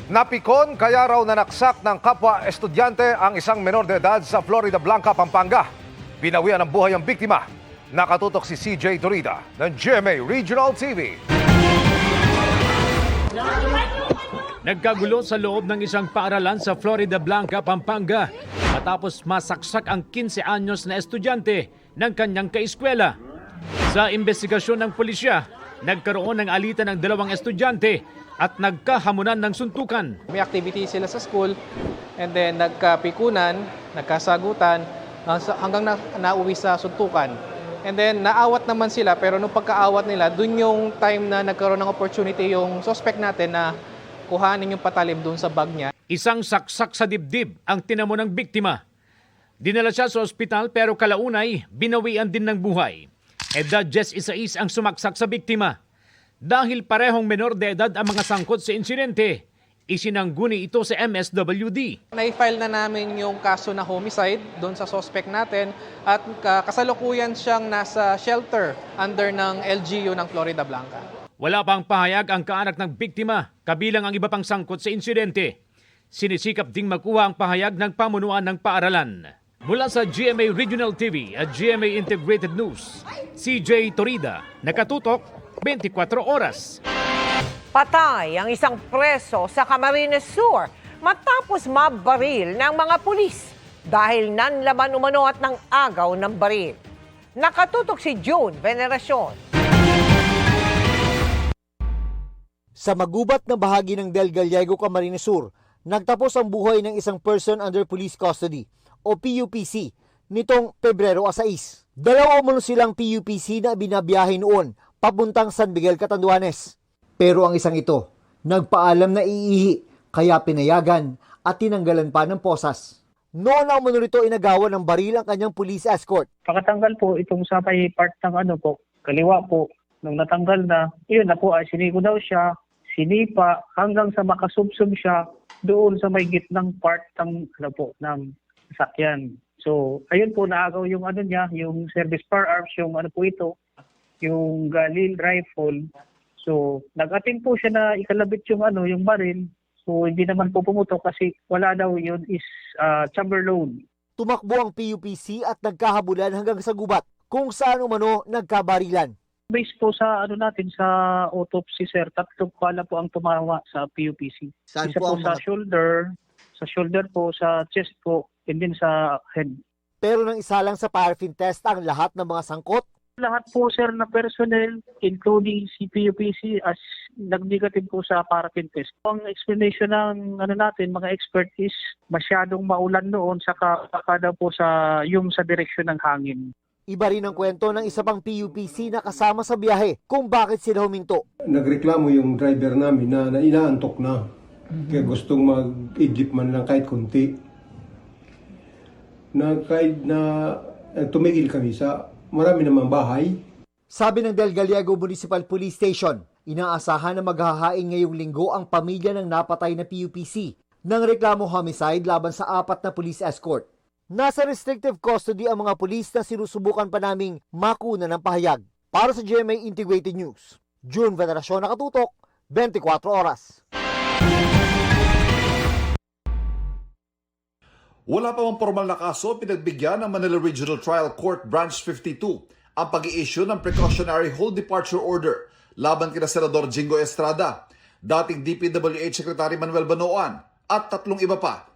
Napikon kaya raw nanaksak ng kapwa estudyante ang isang menor de edad sa Florida Blanca, Pampanga. Binawian ng buhay ang biktima. Nakatutok si CJ Torida ng GMA Regional TV. Nagkagulo sa loob ng isang paaralan sa Florida Blanca, Pampanga matapos masaksak ang 15 anyos na estudyante ng kanyang kaeskwela. Sa investigasyon ng pulisya, nagkaroon ng alitan ng dalawang estudyante at nagkahamunan ng suntukan. May activity sila sa school and then nagkapikunan, nagkasagutan hanggang nauwi sa suntukan. And then naawat naman sila pero nung pagkaawat nila, dun yung time na nagkaroon ng opportunity yung suspect natin na kuhanin yung patalim dun sa bag niya. Isang saksak sa dibdib ang tinamo ng biktima. Dinala siya sa ospital pero kalaunay binawian din ng buhay. Edad 16 ang sumaksak sa biktima. Dahil parehong menor de edad ang mga sangkot sa insidente, isinangguni ito sa MSWD. Na-file na namin yung kaso na homicide doon sa suspect natin at kasalukuyan siyang nasa shelter under ng LGU ng Florida Blanca. Wala pang pahayag ang kaanak ng biktima, kabilang ang iba pang sangkot sa insidente. Sinisikap ding makuha ang pahayag ng pamunuan ng paaralan. Mula sa GMA Regional TV at GMA Integrated News, CJ Torida, nakatutok 24 oras. Patay ang isang preso sa Camarines Sur matapos mabaril ng mga pulis dahil nanlaman umano at ng agaw ng baril. Nakatutok si June Veneracion. Sa magubat na bahagi ng Del Gallego, Camarines Sur, nagtapos ang buhay ng isang person under police custody o PUPC nitong Pebrero 6. Dalawa umano silang PUPC na binabiyahe noon papuntang San Miguel, Catanduanes. Pero ang isang ito, nagpaalam na iihi kaya pinayagan at tinanggalan pa ng posas. Noon na umano rito inagawan ng baril ang kanyang police escort. Pakatanggal po itong sa may part ng kaliwa po. Nung natanggal na, yun na po, siniko daw siya, sinipa hanggang sa makasubsob siya doon sa may gitnang part ng sasakyan. So, ayun po, naagaw yung niya, yung service firearms, yung yung Galil rifle. So, nag-attempt po siya na ikalabit yung baril. So, hindi naman po pumutok kasi wala daw yun is chamber load. Tumakbo ang PUPC at nagkahabulan hanggang sa gubat kung saan umano nagkabarilan. Based po sa natin sa autopsy sir, 3 pala po ang tumawa sa PUPC. Saan Isa po po ang sa shoulder po, sa chest po, and din sa head. Pero nang isa lang sa paraffin test ang lahat ng mga sangkot. Lahat po sir na personnel, including si PUPC, as nag-negative po sa paraffin test. Ang explanation ng natin, mga expert, is masyadong maulan noon, saka daw po sa direksyon ng hangin. Iba rin ang kwento ng isa pang PUPC na kasama sa biyahe kung bakit sila huminto. Nagreklamo yung driver namin na inaantok na. Kaya gustong mag-idlip man lang kahit konti. Kahit na tumigil kami sa marami namang bahay. Sabi ng Del Gallego Municipal Police Station, inaasahan na maghahain ngayong linggo ang pamilya ng napatay na PUPC ng reklamo homicide laban sa 4 na police escort. Nasa restrictive custody ang mga pulis na sinusubukan pa naming makuna ng pahayag. Para sa GMA Integrated News, June Veneracion, nakatutok, 24 oras. Wala pa mang formal na kaso, pinagbigyan ng Manila Regional Trial Court Branch 52 ang pag-i-issue ng precautionary hold departure order laban kina Senador Jingo Estrada, dating DPWH Secretary Manuel Banoan at 3 iba pa.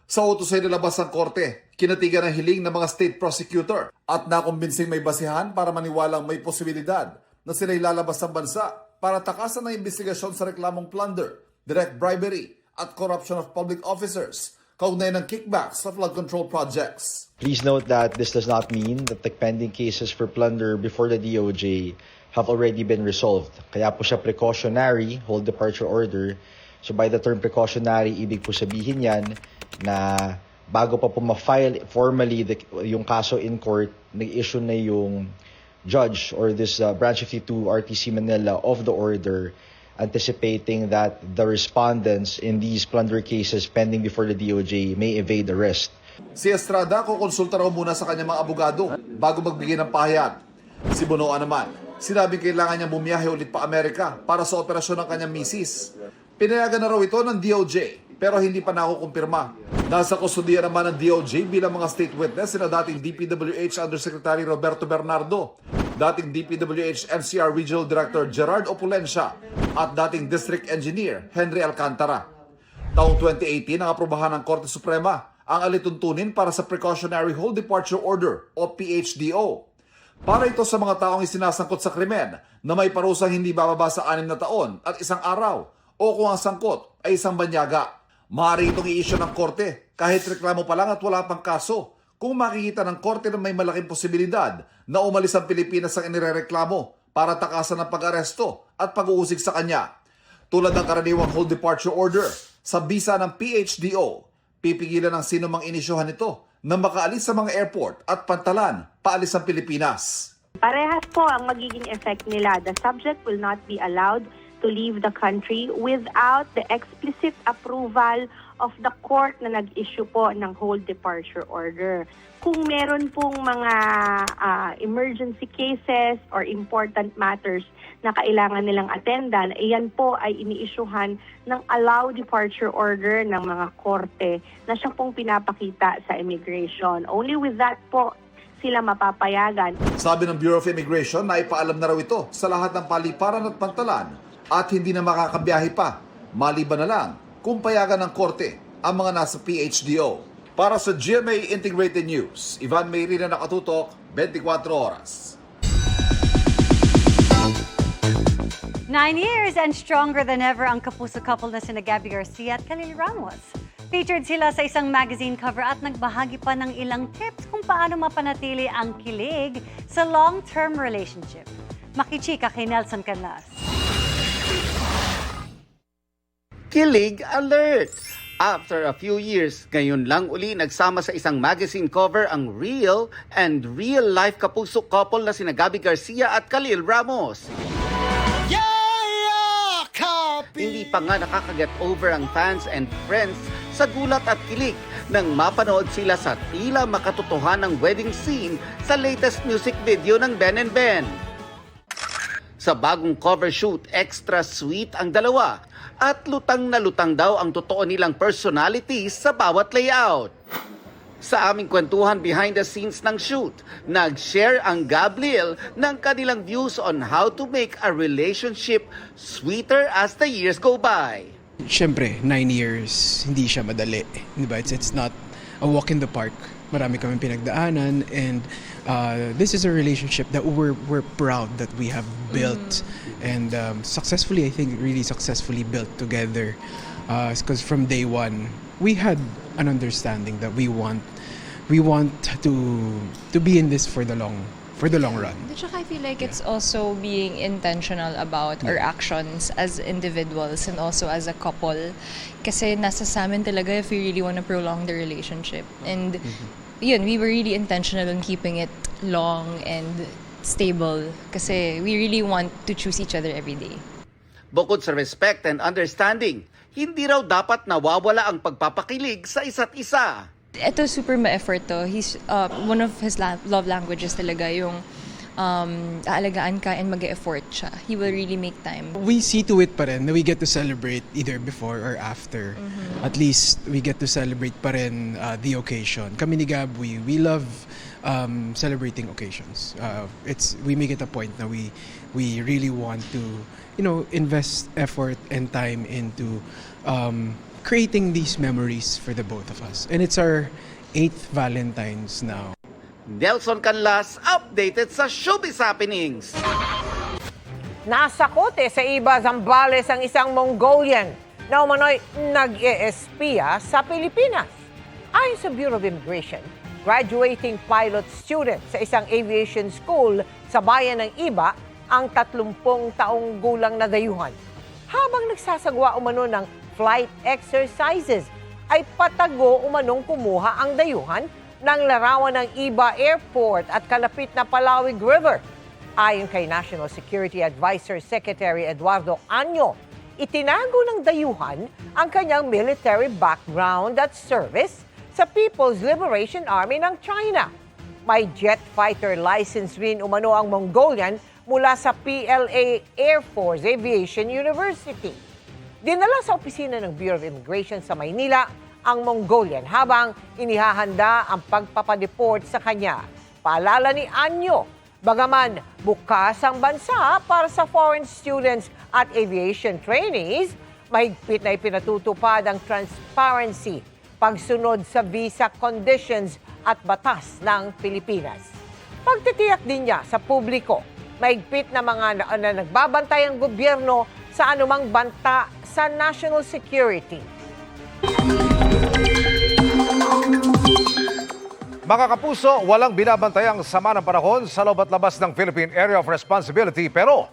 Sa utos ay nilabas ng korte, kinatigan ng hiling ng mga state prosecutor at nakumbinsing may basihan para maniwalang may posibilidad na sila ilalabas ng bansa para takasan ng investigasyon sa reklamong plunder, direct bribery at corruption of public officers kaugnay ng kickbacks sa flood control projects. Please note that this does not mean that the pending cases for plunder before the DOJ have already been resolved. Kaya po siya precautionary hold departure order. So by the term precautionary, ibig po sabihin yan na bago pa po ma-file formally yung kaso in court, nag-issue na yung judge or this Branch 52 RTC Manila of the order anticipating that the respondents in these plunder cases pending before the DOJ may evade arrest. Si Estrada kukonsulta raw muna sa kanyang mga abogado bago magbigay ng pahayag. Si Bonoan naman, sinabing kailangan niyang bumiyahe ulit pa Amerika para sa operasyon ng kanyang misis. Pinayagan na raw ito ng DOJ pero hindi pa nakukumpirma. Nasa kustudiya naman ng DOJ bilang mga state witness sina dating DPWH Undersecretary Roberto Bernardo, dating DPWH NCR Regional Director Gerard Opulencia at dating District Engineer Henry Alcantara. Taong 2018 nang aprubahan ng Korte Suprema ang alituntunin para sa Precautionary Hold Departure Order o PHDO. Para ito sa mga taong isinasangkot sa krimen na may parusang hindi bababa sa 6 na taon at 1 araw o kung ang sangkot ay isang banyaga. Maaari itong i-issue ng korte kahit reklamo pa lang at wala pang kaso kung makikita ng korte na may malaking posibilidad na umalis ang Pilipinas ang inirereklamo para takasan ng pag-aresto at pag-uusig sa kanya. Tulad ng karaniwang hold departure order sa bisa ng PHDO, pipigilan ng sino mang inisyuhan nito na makaalis sa mga airport at pantalan paalis ang Pilipinas. Parehas po ang magiging effect nila. The subject will not be allowed to leave the country without the explicit approval of the court na nag-issue po ng hold departure order. Kung meron pong mga emergency cases or important matters na kailangan nilang attendan, iyan po ay ini-issuehan ng allow departure order ng mga korte na siya pong pinapakita sa immigration. Only with that po sila mapapayagan. Sabi ng Bureau of Immigration na ipaalam na raw ito sa lahat ng paliparan at pantalan at hindi na makakabiyahe pa, maliban na lang kung payagan ng korte ang mga nasa PHDO. Para sa GMA Integrated News, Ivan Mayrina, nakatutok, 24 oras. 9 years and stronger than ever ang kapuso couple na sina Gabby Garcia at Khalil Ramos. Featured sila sa isang magazine cover at nagbahagi pa ng ilang tips kung paano mapanatili ang kilig sa long-term relationship. Makichika kay Nelson Canlas. Kilig alert! After a few years, ngayon lang uli nagsama sa isang magazine cover ang real and real-life kapuso couple na sina Gabby Garcia at Khalil Ramos. Hindi pa nga nakakaget over ang fans and friends sa gulat at kilig nang mapanood sila sa tila makatotohanang wedding scene sa latest music video ng Ben and Ben. Sa bagong cover shoot, extra sweet ang dalawa at lutang na lutang daw ang totoo nilang personalities sa bawat layout. Sa aming kwentuhan behind the scenes ng shoot, nag-share ang Gabriel ng kanilang views on how to make a relationship sweeter as the years go by. Siyempre, 9 years, hindi siya madali. Diba? It's not a walk in the park. Marami kaming pinagdaanan and this is a relationship that we're proud that we have built and successfully, I think, really successfully built together. Because from day one, we had an understanding that we want to be in this for the long run. I feel like it's also being intentional about our actions as individuals and also as a couple. Kasi nasa sa amin talaga if we really want to prolong the relationship. And yun, we were really intentional on keeping it long and stable kasi we really want to choose each other every day. Bukod sa respect and understanding, hindi raw dapat nawawala ang pagpapakilig sa isa't isa. Ito super ma-effort to. He's one of his love languages talaga yung aalagaan ka and mag-e-effort siya. He will really make time. We see to it pa rin na we get to celebrate either before or after. At least we get to celebrate pa rin the occasion. Kami ni Gab, we love celebrating occasions. We make it a point na we really want to invest effort and time into creating these memories for the both of us. And it's our 8th Valentine's now. Nelson Canlas, updated sa Showbiz Happenings. Nasa kote sa Iba, Zambales ang isang Mongolian na umano'y nag-e-espiya sa Pilipinas. Ayon sa Bureau of Immigration, graduating pilot student sa isang aviation school sa bayan ng Iba ang 30 taong gulang na dayuhan. Habang nagsasagwa umano ng flight exercises, ay patago umanong kumuha ang dayuhan ng larawan ng Iba Airport at kalapit na Palawig River. Ayon kay National Security Advisor Secretary Eduardo Año, itinago ng dayuhan ang kanyang military background at service sa People's Liberation Army ng China. May jet fighter license rin umano ang Mongolian mula sa PLA Air Force Aviation University. Dinala sa opisina ng Bureau of Immigration sa Maynila ang Mongolian habang inihahanda ang pagpapadeport sa kanya. Paalala ni Anyo, bagaman bukas ang bansa para sa foreign students at aviation trainees, mahigpit na ipinatutupad ang transparency, pagsunod sa visa conditions at batas ng Pilipinas. Pagtitiyak din niya sa publiko, mahigpit na mga na nagbabantay ang gobyerno sa anumang banta sa national security. Mga kapuso, walang binabantayang sama ng panahon sa loob at labas ng Philippine Area of Responsibility pero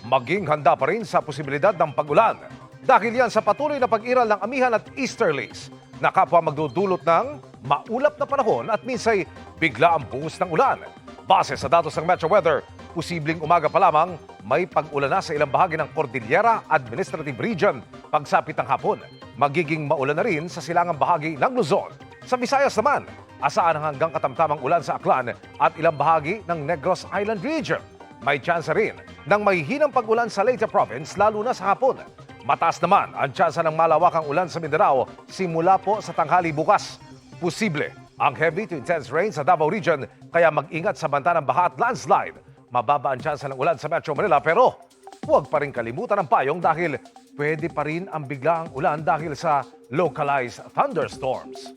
maging handa pa rin sa posibilidad ng pag-ulan. Dahil yan sa patuloy na pag-iral ng amihan at easterlies na kapwa magdudulot ng maulap na panahon at minsay bigla ang buhos ng ulan. Base sa datos ng Metro Weather, posibleng umaga pa lamang may pag-ulan na sa ilang bahagi ng Cordillera Administrative Region pagsapit ng hapon. Magiging maulan na rin sa silangang bahagi ng Luzon. Sa Visayas naman, asaan ang hanggang katamtamang ulan sa Aklan at ilang bahagi ng Negros Island Region. May tsansa rin ng mahihinang pag-ulan sa Leyte Province lalo na sa hapon. Mataas naman ang tsansa ng malawakang ulan sa Mindanao simula po sa tanghali bukas. Posible ang heavy to intense rain sa Davao Region kaya mag-ingat sa banta ng baha at landslide. Mababa ang tsansa ng ulan sa Metro Manila pero huwag pa rin kalimutan ang payong dahil pwede pa rin ang biglaang ulan dahil sa localized thunderstorms.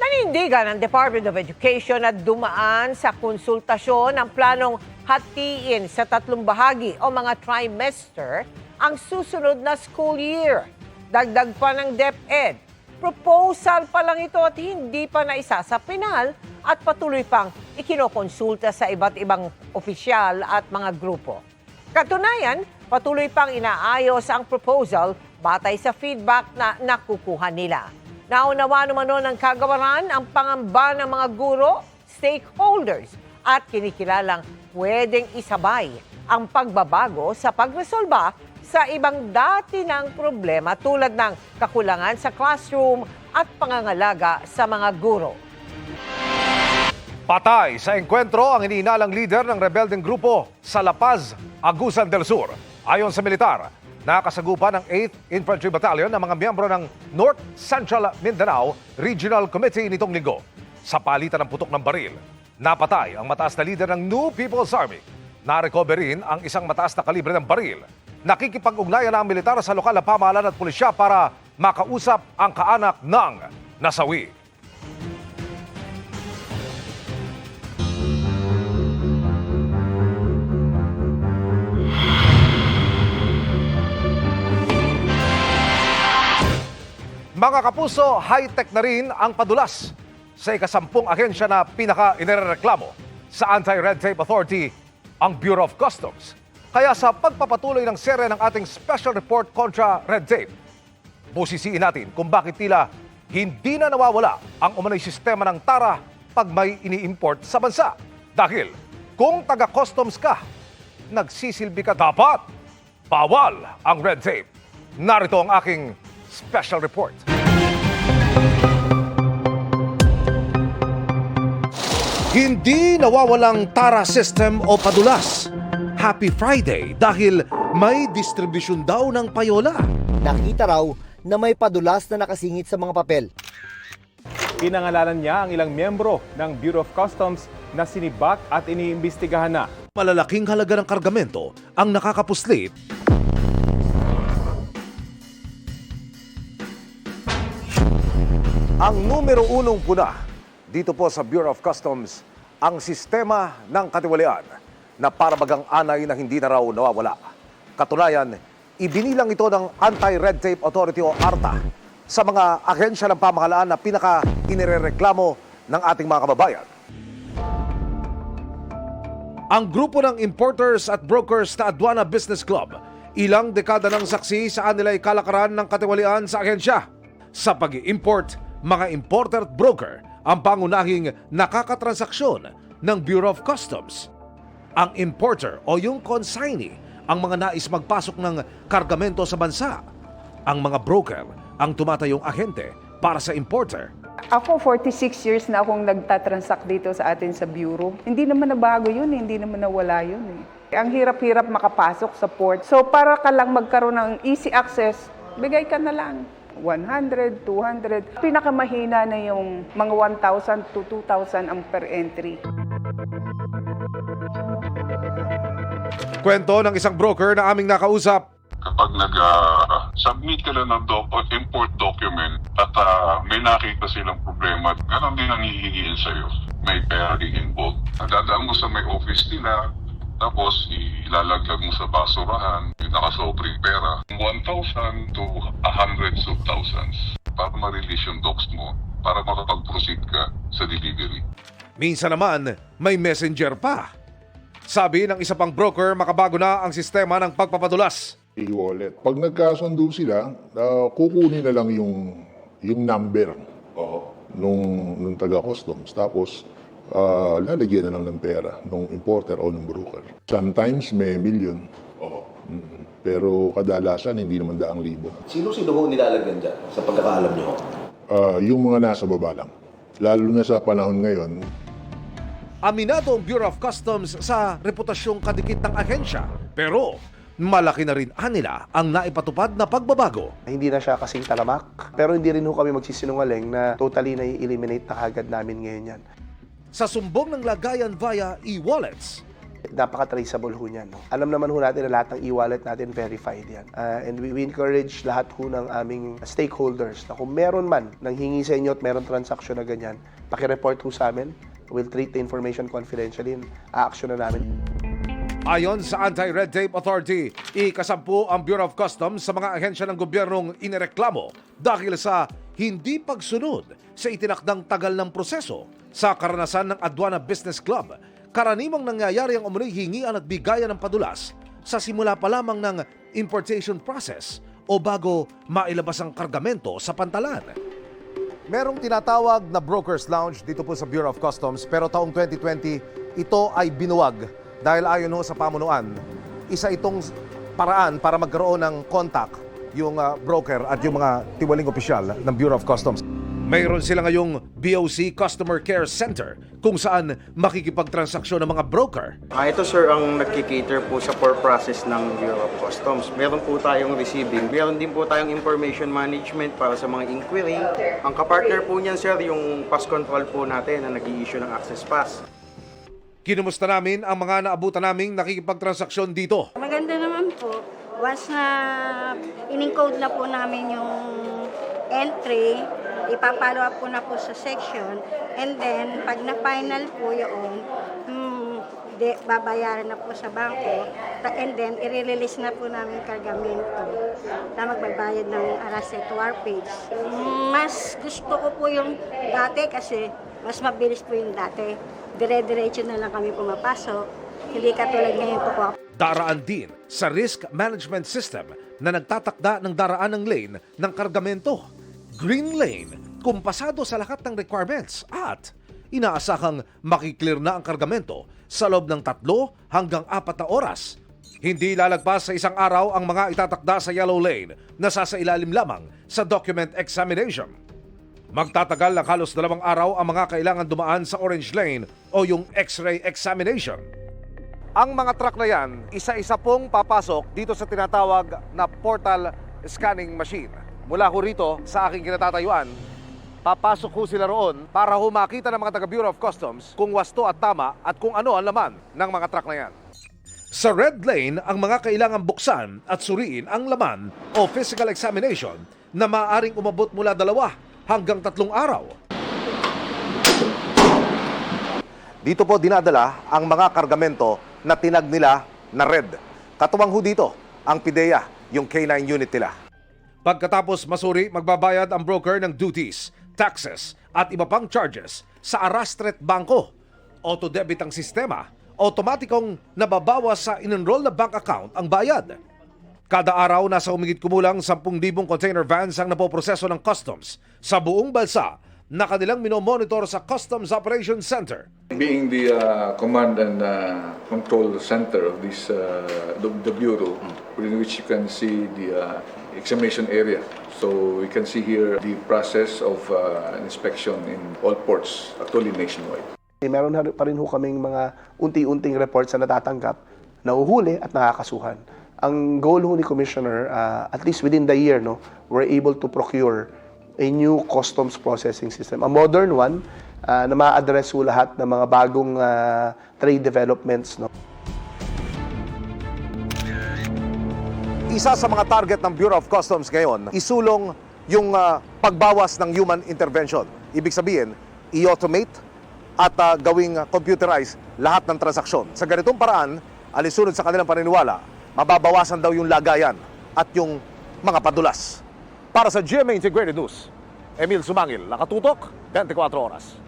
Nanindigan ng Department of Education na dumaan sa konsultasyon ang planong hatiin sa 3 bahagi o mga trimester ang susunod na school year. Dagdag pa ng DepEd. Proposal pa lang ito at hindi pa naisa sa pinal at patuloy pang ikinokonsulta sa iba't ibang opisyal at mga grupo. Katunayan, patuloy pang inaayos ang proposal batay sa feedback na nakukuha nila. Naunawa naman ng kagawaran ang pangamba ng mga guro, stakeholders at kinikilalang pwedeng isabay ang pagbabago sa pagresolba sa ibang dati ng problema tulad ng kakulangan sa classroom at pangangalaga sa mga guro. Patay sa engkwentro ang iniinalang leader ng rebeldeng grupo sa La Paz, Agusan del Sur. Ayon sa militar, nakasagupa ng 8th Infantry Battalion ng mga miyembro ng North Central Mindanao Regional Committee nitong linggo. Sa palitan ng putok ng baril, napatay ang mataas na leader ng New People's Army. Na-recover rin ang isang mataas na kalibre ng baril. Nakikipag-ugnayan ang militar sa lokal na pamahalaan at pulisya para makausap ang kaanak ng nasawi. Mga kapuso, high-tech na rin ang padulas sa ika-10 ahensya na pinaka-inireklamo sa Anti-Red Tape Authority, ang Bureau of Customs. Kaya sa pagpapatuloy ng serye ng ating special report kontra red tape, busisiin natin kung bakit tila hindi na nawawala ang umano'y sistema ng tara pag may ini-import sa bansa. Dahil kung taga-customs ka, nagsisilbi ka dapat bawal ang red tape. Narito ang aking special report. Hindi nawawalang tara system o padulas. Happy Friday dahil may distribution daw ng payola. Nakita raw na may padulas na nakasingit sa mga papel. Pinangalanan niya ang ilang miyembro ng Bureau of Customs na sinibak at iniimbestigahan na. Malalaking halaga ng kargamento ang nakakapuslit. Ang numero 1 puna dito po sa Bureau of Customs ang sistema ng katiwalian na para bagang anay na hindi na raw nawawala. Katunayan, ibinilang ito ng Anti-Red Tape Authority o ARTA sa mga ahensya ng pamahalaan na pinaka-inirereklamo ng ating mga kababayan. Ang grupo ng importers at brokers na Aduana Business Club, ilang dekada ng saksi saan nila'y kalakaran ng katiwalian sa ahensya. Sa pag-i-import, mga importer at broker ang pangunahing nakakatransaksyon ng Bureau of Customs. Ang importer o yung consignee ang mga nais magpasok ng kargamento sa bansa. Ang mga broker ang tumatayong ahente para sa importer. Ako, 46 years na akong nagtatransact dito sa atin sa Bureau. Hindi naman nabago yun, hindi naman nawala yun. Ang hirap-hirap makapasok sa port. So para ka lang magkaroon ng easy access, bigay ka na lang. 100, 200. Pinakamahina na yung mga 1,000 to 2,000 ang per entry. Kwento ng isang broker na aming nakausap. Kapag nag-submit ka lang ng import document at may nakita silang problema, ganon din ang hihingiin sa'yo. May pera din involved. Dadaan mo sa may office nila, tapos ilalaglag mo sa basurahan, yung nakasobrang pera. 1,000 to hundreds of thousands para ma-release yung docs mo, para makapag-proceed ka sa delivery. Minsan naman, may messenger pa. Sabi ng isa pang broker, makabago na ang sistema ng pagpapadulas. E-wallet. Pag nagkasundo sila, kukunin na lang yung number nung taga-customs. Tapos, lalagyan na lang ng pera ng importer o ng broker. Sometimes may million. Pero kadalasan, hindi naman daang libo. Sino-sino ho nilalagyan dyan sa pagkakaalam nyo? Yung mga nasa baba lang. Lalo na sa panahon ngayon. Aminado ang Bureau of Customs sa reputasyong kadikit ng ahensya. Pero malaki na rin nila ang naipatupad na pagbabago. Hindi na siya kasing talamak, pero hindi rin ho kami magsisinungaling na totally na i-eliminate na agad namin ngayon yan. Sa sumbong ng lagayan via e-wallets, napaka-traceable ho niyan. No? Alam naman ho natin na lahat ng e-wallet natin verified yan. And we encourage lahat ho ng aming stakeholders na kung meron man nang hingi sa inyo at meron transaction na ganyan, pakireport ho sa amin. We'll treat the information confidentially and a-action na namin. Ayon sa Anti-Red Tape Authority, ikasampu ang Bureau of Customs sa mga ahensya ng gobyernong inireklamo dahil sa hindi pagsunod sa itinakdang tagal ng proseso. Sa karanasan ng Aduana Business Club, karanimang nangyayari ang umunoy hingian at bigayan ng padulas sa simula pa lamang ng importation process o bago mailabas ang kargamento sa pantalan. Merong tinatawag na Broker's Lounge dito po sa Bureau of Customs pero taong 2020 ito ay binuwag dahil ayon ho sa pamunuan, isa itong paraan para magkaroon ng contact yung broker at yung mga tiwaling opisyal ng Bureau of Customs. Mayroon sila ngayong BOC Customer Care Center kung saan makikipagtransaksyon ng mga broker. Ito sir ang nagkikater po sa core process ng Bureau of Customs. Meron po tayong receiving, meron din po tayong information management para sa mga inquiry. Ang kapartner po niyan sir, yung pass control po natin na nag-i-issue ng access pass. Kinumusta namin ang mga naabutan naming nakikipagtransaksyon dito. Maganda naman po. Once na in-encode na po namin yung entry, ipapalo up po na po sa section, and then pag na-final po yung babayaran na po sa bangko, and then i-release na po namin kargamento na magbabayad ng arrest to our page. Mas gusto ko po yung dati kasi mas mabilis po yung dati. Dire-diretso na lang kami pumapasok, hindi katulad ngayon po po. Daraan din sa risk management system na nagtatakda ng daraan ng lane ng kargamento. Green lane, kumpasado sa lahat ng requirements at inaasahang makiklear na ang kargamento sa loob ng 3 hanggang 4 na oras. Hindi lalagpas sa isang araw ang mga itatakda sa yellow lane na sasailalim lamang sa document examination. Magtatagal ng halos 2 araw ang mga kailangan dumaan sa orange lane o yung x-ray examination. Ang mga truck na yan, isa-isa pong papasok dito sa tinatawag na portal scanning machine. Mula ho rito sa aking kinatatayuan, papasok ho sila roon para ho makita ng mga taga-Bureau of Customs kung wasto at tama at kung ano ang laman ng mga truck na yan. Sa red lane, ang mga kailangan buksan at suriin ang laman o physical examination na maaaring umabot mula 2 hanggang 3 araw. Dito po dinadala ang mga kargamento na tinag nila na red. Katuwang ho dito ang PIDEA, yung K9 unit nila. Pagkatapos masuri, magbabayad ang broker ng duties, taxes at iba pang charges sa Arrastre Bangko. Auto-debit ang sistema, otomatikong nababawas sa in-enroll na bank account ang bayad. Kada araw nasa humigit kumulang 10,000 container vans ang napoproseso ng customs sa buong bansa na kanilang minomonitor sa Customs Operations Center. Being the command and control center of this the bureau, within which you can see the examination area. So we can see here the process of inspection in all ports, actually nationwide. Meron pa rin ho kaming mga unti-unting reports na natatanggap nahuhuli at nakakasuhan. Ang goal ho ni Commissioner, at least within the year, no, we're able to procure a new customs processing system, a modern one na ma-address ho lahat ng mga bagong trade developments. No. Isa sa mga target ng Bureau of Customs ngayon, isulong yung pagbawas ng human intervention. Ibig sabihin, i-automate at gawing computerize lahat ng transaksyon. Sa ganitong paraan, alisunod sa kanilang paniniwala, mababawasan daw yung lagayan at yung mga padulas. Para sa GMA Integrated News, Emil Sumangil, Nakatutok, 24 Oras.